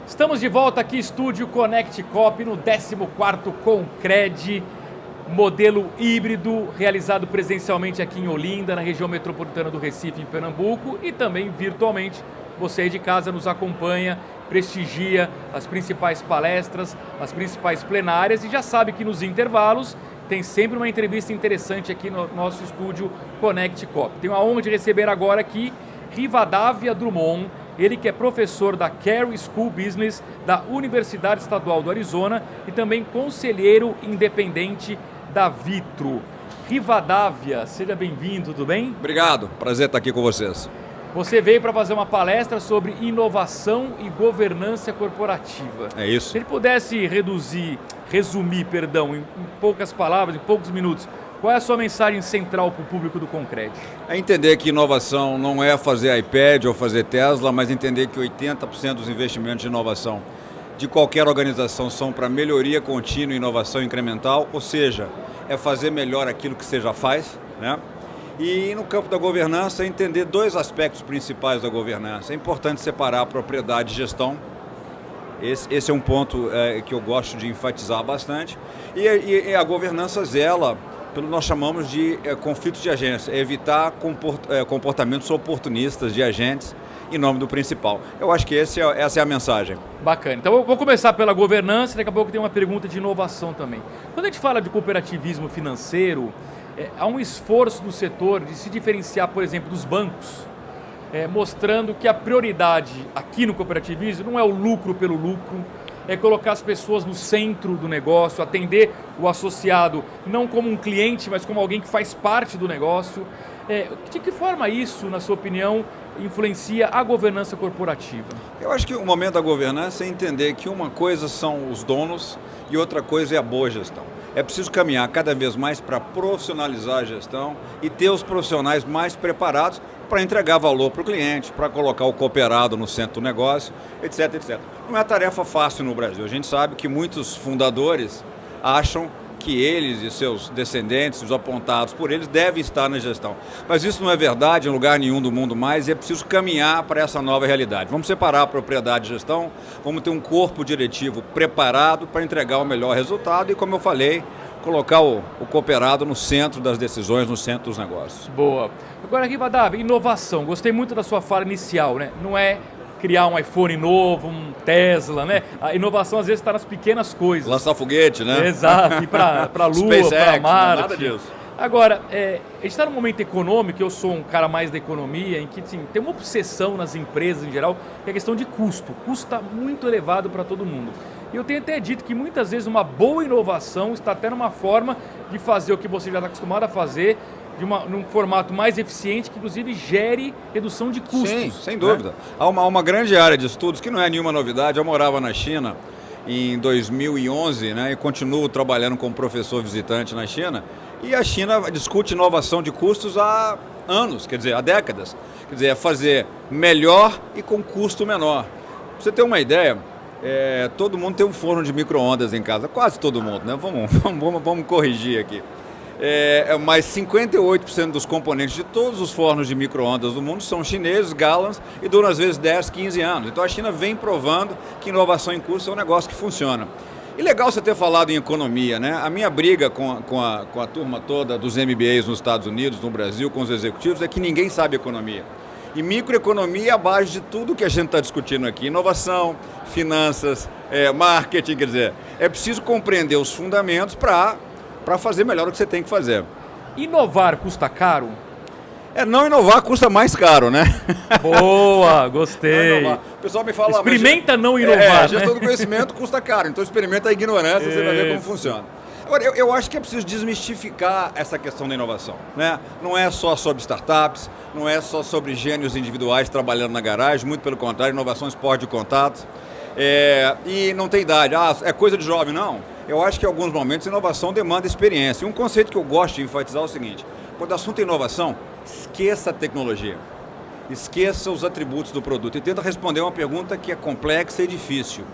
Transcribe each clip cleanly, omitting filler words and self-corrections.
Estamos de volta aqui, Estúdio Connect Cop, no 14º Concred, modelo híbrido, realizado presencialmente aqui em Olinda, na região metropolitana do Recife, em Pernambuco, e também virtualmente. Você aí de casa nos acompanha, prestigia as principais palestras, as principais plenárias, e já sabe que nos intervalos tem sempre uma entrevista interessante aqui no nosso Estúdio Connect Cop. Tenho a honra de receber agora aqui Rivadavia Drummond, ele que é professor da Carey School Business da Universidade Estadual do Arizona e também conselheiro independente da Vitro. Rivadavia, seja bem-vindo, tudo bem? Obrigado, prazer estar aqui com vocês. Você veio para fazer uma palestra sobre inovação e governança corporativa. É isso. Se ele pudesse resumir, em poucas palavras, em poucos minutos, qual é a sua mensagem central para o público do Concred? É entender que inovação não é fazer iPad ou fazer Tesla, mas entender que 80% dos investimentos de inovação de qualquer organização são para melhoria contínua e inovação incremental, ou seja, é fazer melhor aquilo que você já faz, né? E no campo da governança, entender dois aspectos principais da governança. É importante separar a propriedade e gestão. Esse é um ponto que eu gosto de enfatizar bastante. E a governança zela pelo que nós chamamos de conflitos de agência, evitar comportamentos oportunistas de agentes em nome do principal. Eu acho que essa é a mensagem. Bacana. Então eu vou começar pela governança, daqui a pouco tem uma pergunta de inovação também. Quando a gente fala de cooperativismo financeiro, há um esforço do setor de se diferenciar, por exemplo, dos bancos, mostrando que a prioridade aqui no cooperativismo não é o lucro pelo lucro, é colocar as pessoas no centro do negócio, atender o associado não como um cliente, mas como alguém que faz parte do negócio. De que forma isso, na sua opinião, influencia a governança corporativa? Eu acho que o momento da governança é entender que uma coisa são os donos e outra coisa é a boa gestão. É preciso caminhar cada vez mais para profissionalizar a gestão e ter os profissionais mais preparados para entregar valor para o cliente, para colocar o cooperado no centro do negócio, etc, etc. Não é tarefa fácil no Brasil. A gente sabe que muitos fundadores acham que eles e seus descendentes, os apontados por eles, devem estar na gestão. Mas isso não é verdade em lugar nenhum do mundo mais e é preciso caminhar para essa nova realidade. Vamos separar a propriedade e gestão, vamos ter um corpo diretivo preparado para entregar o melhor resultado e, como eu falei, colocar o cooperado no centro das decisões, no centro dos negócios. Boa. Agora, Rivadavia, inovação. Gostei muito da sua fala inicial, né? Não é criar um iPhone novo, um Tesla, né? A inovação às vezes está nas pequenas coisas. Lançar foguete, né? Exato, ir para a Lua, para Marte. Nada disso. Agora, a gente está num momento econômico, eu sou um cara mais da economia, em que assim, tem uma obsessão nas empresas em geral, que é a questão de custo. O custo está muito elevado para todo mundo. E eu tenho até dito que muitas vezes uma boa inovação está até numa forma de fazer o que você já está acostumado a fazer, num formato mais eficiente, que inclusive gere redução de custos. Sim, sem dúvida. Né? Há uma grande área de estudos, que não é nenhuma novidade. Eu morava na China em 2011, né, e continuo trabalhando como professor visitante na China, e a China discute inovação de custos há anos, quer dizer, há décadas. Quer dizer, é fazer melhor e com custo menor. Pra você ter uma ideia, todo mundo tem um forno de micro-ondas em casa, quase todo mundo, né? Vamos corrigir aqui. Mas 58% dos componentes de todos os fornos de micro-ondas do mundo são chineses, Gallans, e duram às vezes 10, 15 anos. Então a China vem provando que inovação em curso é um negócio que funciona. E legal você ter falado em economia, né? A minha briga com a turma toda dos MBAs nos Estados Unidos, no Brasil, com os executivos, é que ninguém sabe economia. E microeconomia é a base de tudo que a gente está discutindo aqui. Inovação, finanças, marketing, quer dizer, é preciso compreender os fundamentos para fazer melhor o que você tem que fazer. Inovar custa caro? Não inovar custa mais caro, né? Boa, gostei. O pessoal me fala... Experimenta não inovar, né? Gestão do conhecimento custa caro, então experimenta a ignorância, você vai ver como funciona. Agora, eu acho que é preciso desmistificar essa questão da inovação, né? Não é só sobre startups, não é só sobre gênios individuais trabalhando na garagem, muito pelo contrário, inovação é esporte de contato. E não tem idade, é coisa de jovem, não. Eu acho que em alguns momentos a inovação demanda experiência. E um conceito que eu gosto de enfatizar é o seguinte: quando o assunto é inovação, esqueça a tecnologia, esqueça os atributos do produto e tenta responder uma pergunta que é complexa e difícil.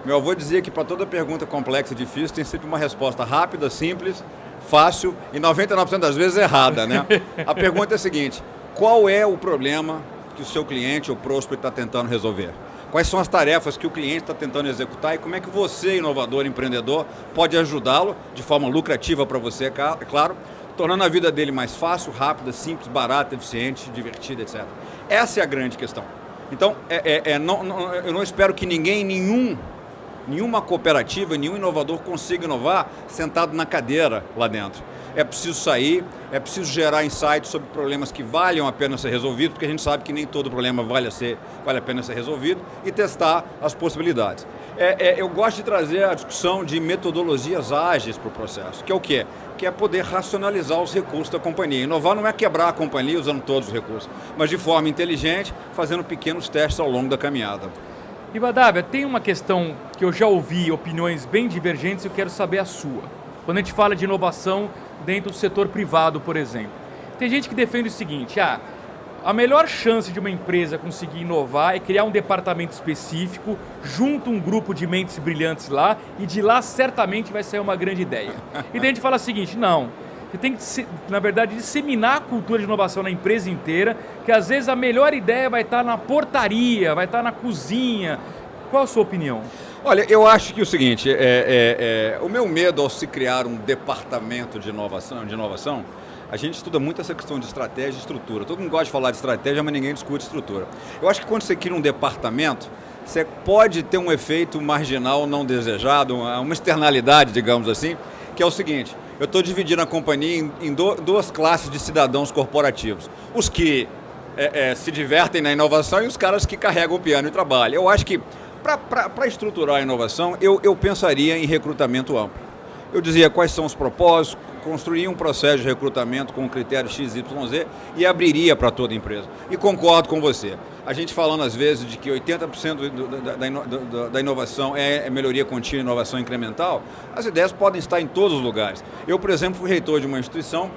Meu avô dizia que para toda pergunta complexa e difícil tem sempre uma resposta rápida, simples, fácil e 99% das vezes errada, né? A pergunta é a seguinte: qual é o problema que o seu cliente ou prospect está tentando resolver? Quais são as tarefas que o cliente está tentando executar e como é que você, inovador, empreendedor, pode ajudá-lo de forma lucrativa para você, é claro, tornando a vida dele mais fácil, rápida, simples, barata, eficiente, divertida, etc. Essa é a grande questão. Então, eu não espero que ninguém, nenhuma cooperativa, nenhum inovador consiga inovar sentado na cadeira lá dentro. É preciso sair, é preciso gerar insights sobre problemas que valham a pena ser resolvidos, porque a gente sabe que nem todo problema vale a pena ser resolvido, e testar as possibilidades. Eu gosto de trazer a discussão de metodologias ágeis para o processo, que é o quê? Que é poder racionalizar os recursos da companhia. Inovar não é quebrar a companhia usando todos os recursos, mas de forma inteligente, fazendo pequenos testes ao longo da caminhada. Rivadavia, tem uma questão que eu já ouvi, opiniões bem divergentes, e eu quero saber a sua. Quando a gente fala de inovação dentro do setor privado, por exemplo. Tem gente que defende o seguinte, a melhor chance de uma empresa conseguir inovar é criar um departamento específico, junto um grupo de mentes brilhantes lá, e de lá certamente vai sair uma grande ideia. E daí a gente fala o seguinte, não, você tem que, na verdade, disseminar a cultura de inovação na empresa inteira, que às vezes a melhor ideia vai estar na portaria, vai estar na cozinha. Qual a sua opinião? Olha, eu acho que o seguinte, o meu medo ao se criar um departamento de inovação, a gente estuda muito essa questão de estratégia e estrutura. Todo mundo gosta de falar de estratégia, mas ninguém discute estrutura. Eu acho que quando você cria um departamento, você pode ter um efeito marginal não desejado, uma externalidade, digamos assim, que é o seguinte, eu estou dividindo a companhia em duas classes de cidadãos corporativos. Os que se divertem na inovação e os caras que carregam o piano e trabalham. Eu acho que para estruturar a inovação, eu pensaria em recrutamento amplo. Eu dizia quais são os propósitos, construiria um processo de recrutamento com critério XYZ e abriria para toda a empresa. E concordo com você. A gente falando às vezes de que 80% da inovação é melhoria contínua, inovação incremental, as ideias podem estar em todos os lugares. Eu, por exemplo, fui reitor de uma instituição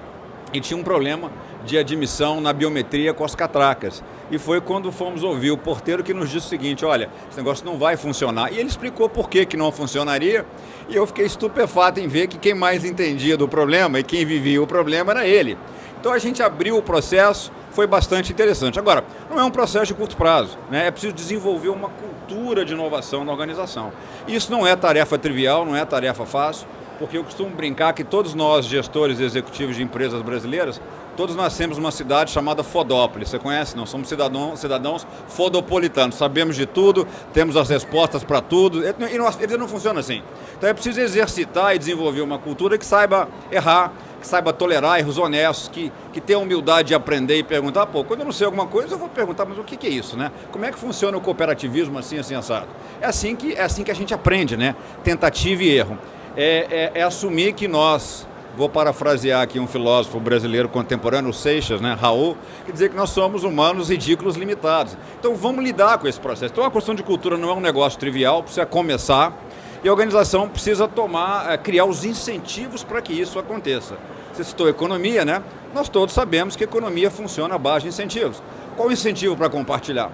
e tinha um problema de admissão na biometria com as catracas. E foi quando fomos ouvir o porteiro que nos disse o seguinte, olha, esse negócio não vai funcionar. E ele explicou por que não funcionaria, e eu fiquei estupefato em ver que quem mais entendia do problema e quem vivia o problema era ele. Então a gente abriu o processo, foi bastante interessante. Agora, não é um processo de curto prazo, né? É preciso desenvolver uma cultura de inovação na organização. Isso não é tarefa trivial, não é tarefa fácil, porque eu costumo brincar que todos nós, gestores e executivos de empresas brasileiras, todos nascemos numa cidade chamada Fodópolis. Você conhece? Não, somos cidadãos fodopolitanos. Sabemos de tudo, temos as respostas para tudo. Ele não funciona assim. Então é preciso exercitar e desenvolver uma cultura que saiba errar, que saiba tolerar erros honestos, que tenha a humildade de aprender e perguntar. Quando eu não sei alguma coisa, eu vou perguntar, mas o que é isso, né? Como é que funciona o cooperativismo assim, assado? É assim que a gente aprende, né? Tentativa e erro. É assumir que nós, vou parafrasear aqui um filósofo brasileiro contemporâneo, Seixas, né, Raul, que dizer que nós somos humanos ridículos limitados. Então vamos lidar com esse processo. Então a questão de cultura não é um negócio trivial, precisa começar e a organização precisa criar os incentivos para que isso aconteça. Você citou economia, né? Nós todos sabemos que a economia funciona à base de incentivos. Qual o incentivo para compartilhar?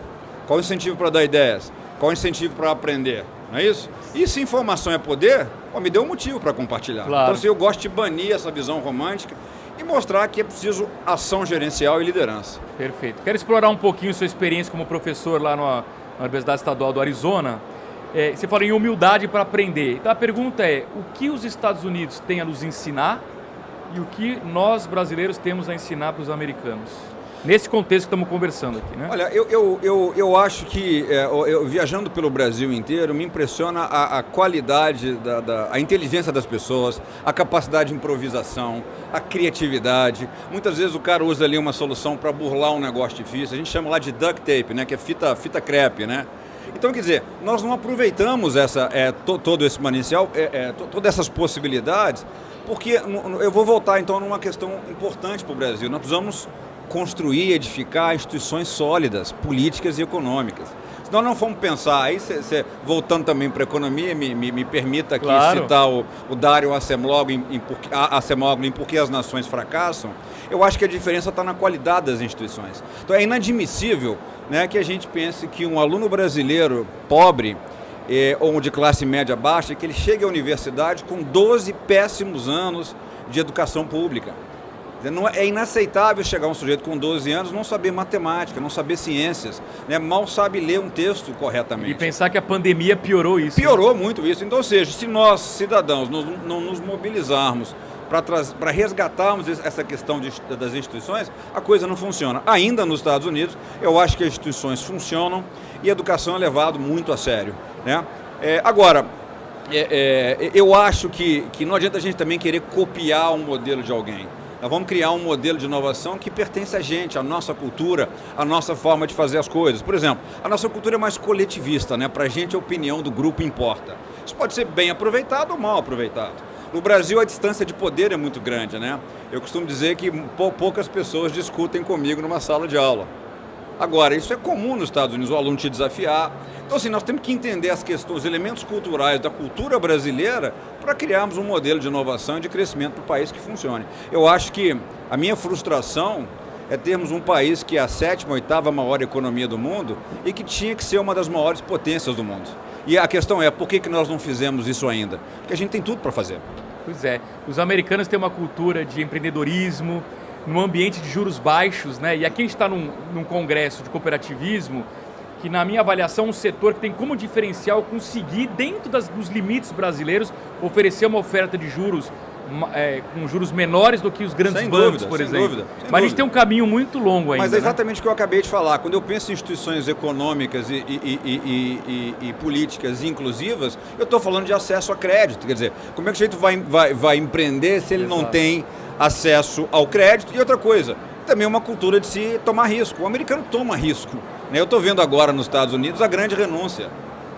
Qual o incentivo para dar ideias? Qual o incentivo para aprender? Não é isso? E se informação é poder, me deu um motivo para compartilhar. Claro. Então, assim, eu gosto de banir essa visão romântica e mostrar que é preciso ação gerencial e liderança. Perfeito. Quero explorar um pouquinho sua experiência como professor lá na Universidade Estadual do Arizona. Você fala em humildade para aprender. Então a pergunta é, o que os Estados Unidos têm a nos ensinar e o que nós brasileiros temos a ensinar para os americanos? Nesse contexto que estamos conversando aqui, né? Olha, eu acho que, viajando pelo Brasil inteiro, me impressiona a qualidade, a inteligência das pessoas, a capacidade de improvisação, a criatividade. Muitas vezes o cara usa ali uma solução para burlar um negócio difícil. A gente chama lá de duct tape, né? Que é fita crepe, né? Então, quer dizer, nós não aproveitamos todo esse manancial, todas essas possibilidades, porque eu vou voltar então numa questão importante para o Brasil. Nós precisamos construir, edificar instituições sólidas, políticas e econômicas. Se nós não formos pensar, aí voltando também para a economia, me permita aqui citar o Dario Acemoglu em Por que as Nações Fracassam, eu acho que a diferença está na qualidade das instituições. Então é inadmissível, né, que a gente pense que um aluno brasileiro pobre ou de classe média baixa, que ele chegue à universidade com 12 péssimos anos de educação pública. É inaceitável chegar um sujeito com 12 anos não saber matemática, não saber ciências, né? Mal sabe ler um texto corretamente. E pensar que a pandemia piorou isso. Piorou muito isso. Então, ou seja, se nós, cidadãos, não nos mobilizarmos para resgatarmos essa questão das instituições, a coisa não funciona. Ainda nos Estados Unidos, eu acho que as instituições funcionam e a educação é levado muito a sério, né? Agora, eu acho que não adianta a gente também querer copiar um modelo de alguém. Nós vamos criar um modelo de inovação que pertence a gente, a nossa cultura, a nossa forma de fazer as coisas. Por exemplo, a nossa cultura é mais coletivista, né? Para a gente a opinião do grupo importa. Isso pode ser bem aproveitado ou mal aproveitado. No Brasil a distância de poder é muito grande, né? Eu costumo dizer que poucas pessoas discutem comigo numa sala de aula. Agora, isso é comum nos Estados Unidos, o aluno te desafiar. Então, assim, nós temos que entender as questões, os elementos culturais da cultura brasileira para criarmos um modelo de inovação e de crescimento para o país que funcione. Eu acho que a minha frustração é termos um país que é a 7ª, 8ª maior economia do mundo e que tinha que ser uma das maiores potências do mundo. E a questão é, por que nós não fizemos isso ainda? Porque a gente tem tudo para fazer. Pois é, os americanos têm uma cultura de empreendedorismo, num ambiente de juros baixos, né? E aqui a gente está num congresso de cooperativismo, que na minha avaliação é um setor que tem como diferencial conseguir, dentro dos limites brasileiros, oferecer uma oferta de juros com juros menores do que os grandes bancos, por exemplo. Mas a gente tem um caminho muito longo ainda. Mas é exatamente o que eu acabei de falar. Quando eu penso em instituições econômicas e políticas inclusivas, eu estou falando de acesso a crédito. Quer dizer, como é que o sujeito vai empreender se ele não tem acesso ao crédito? E outra coisa, também uma cultura de se tomar risco. O americano toma risco, né? Eu estou vendo agora nos Estados Unidos a grande renúncia,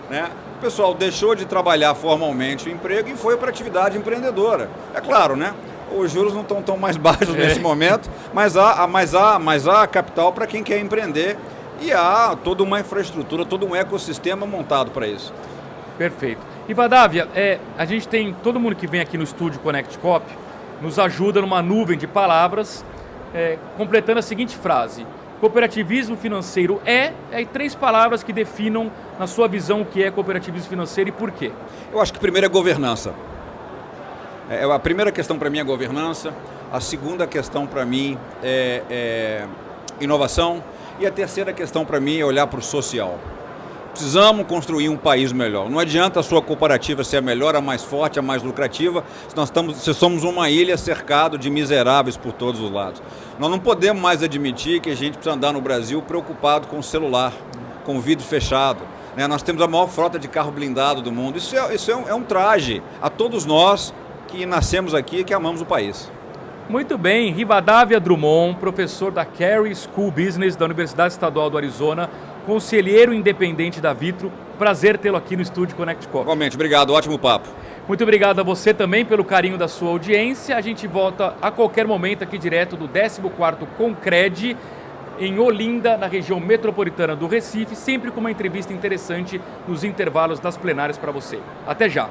né? O pessoal deixou de trabalhar formalmente o emprego e foi para a atividade empreendedora. É claro, né? Os juros não estão tão mais baixos nesse momento, mas há capital para quem quer empreender e há toda uma infraestrutura, todo um ecossistema montado para isso. Perfeito. E Vadávia, a gente tem todo mundo que vem aqui no estúdio Connect Cop nos ajuda numa nuvem de palavras, completando a seguinte frase: cooperativismo financeiro aí 3 palavras que definam, na sua visão, o que é cooperativismo financeiro e por quê. Eu acho que primeiro é governança. A primeira questão para mim é governança, a segunda questão para mim é inovação e a terceira questão para mim é olhar para o social. Precisamos construir um país melhor. Não adianta a sua cooperativa ser a melhor, a mais forte, a mais lucrativa, se somos uma ilha cercada de miseráveis por todos os lados. Nós não podemos mais admitir que a gente precisa andar no Brasil preocupado com o celular, com o vidro fechado, né? Nós temos a maior frota de carro blindado do mundo. Isso é um traje a todos nós que nascemos aqui e que amamos o país. Muito bem, Rivadavia Drummond, professor da Carey School Business da Universidade Estadual do Arizona, conselheiro independente da Vitro. Prazer tê-lo aqui no estúdio Connect Cop. Igualmente, obrigado, ótimo papo. Muito obrigado a você também pelo carinho da sua audiência. A gente volta a qualquer momento aqui direto do 14º Concred, em Olinda, na região metropolitana do Recife, sempre com uma entrevista interessante nos intervalos das plenárias para você. Até já!